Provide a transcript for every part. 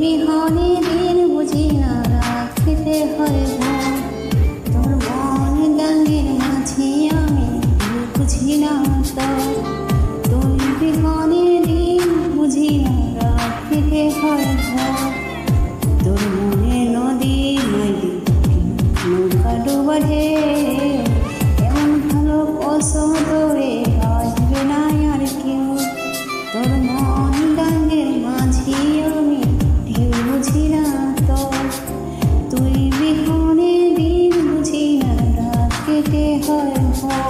বিহনে দিন বুঝি না রাখতে হয় ভয়। তোর মন গাঙ্গের মাঝে আমি বুঝি না তো। তুই বিহনে দিন বুঝি না রাখতে হয় ভয়। তোর মনে নদী নদী নৌকা ডোবা ঢেউ। এমন ভালো কসম তোরে আসবে না আর কেউ। তোর মন গাঙ্গের মাঝি আমি ঢেউ বুঝি না তো। তুই বিহনে দিন বুঝি না রাত কেটে হয় ভয়।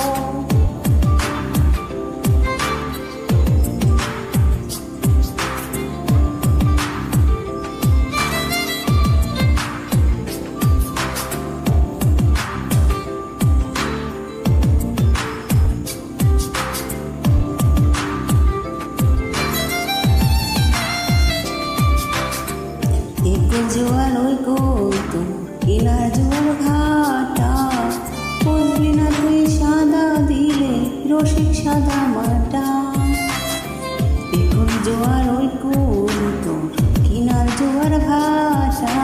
জোয়ার ওই কৌতো কিলা জোয়ার ঘাটা। বুঝলি না তুই সাদা দিলে রসিক সাদা মাটা। এখন জোয়ার ওই কৌতো কিনার জোয়ার ঘাটা।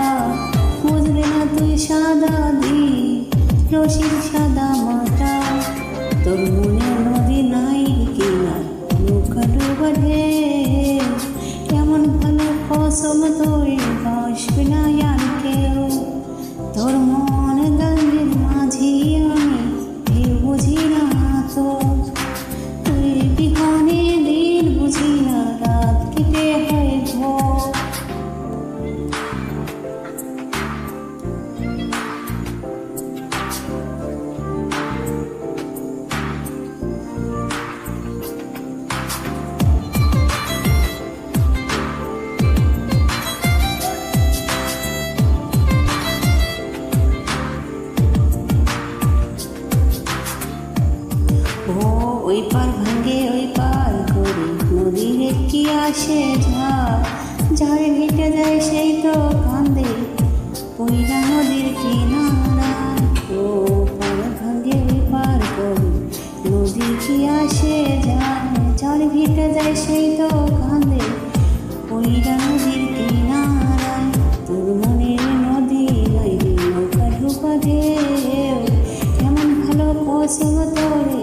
বুঝলি না তুই সাদা দিলে রসিক সাদা মাটা। তোর মনে নদী নাই কিনা নৌকা ডোবা ঢেউ। কেমন ভালো কসম তোরে আসবে না আর কেউ। তোর মন গাঙ্গের মাঝি আমি ঢেউ বুঝি না তো। তুই বিহনে দিন বুঝি না রাত কেটে হয় ভয়। ওই পার ভাঙ্গে ওই পার করে নদীরে কি আসে ঝাড়ে হেঁটে যায় সেই তো কান্দে পইরা নদীর কিনারা। ও পার ভাঙ্গে ওই পার করে নদী কি আসে ঝাড়ে হেঁটে যায় সেই তো কান্দে পইরা নদীর কিনারায়। তোর মনের নদী নাই নৌকা ঢোকা ঢেউ। কেমন ভালো কসম তোরে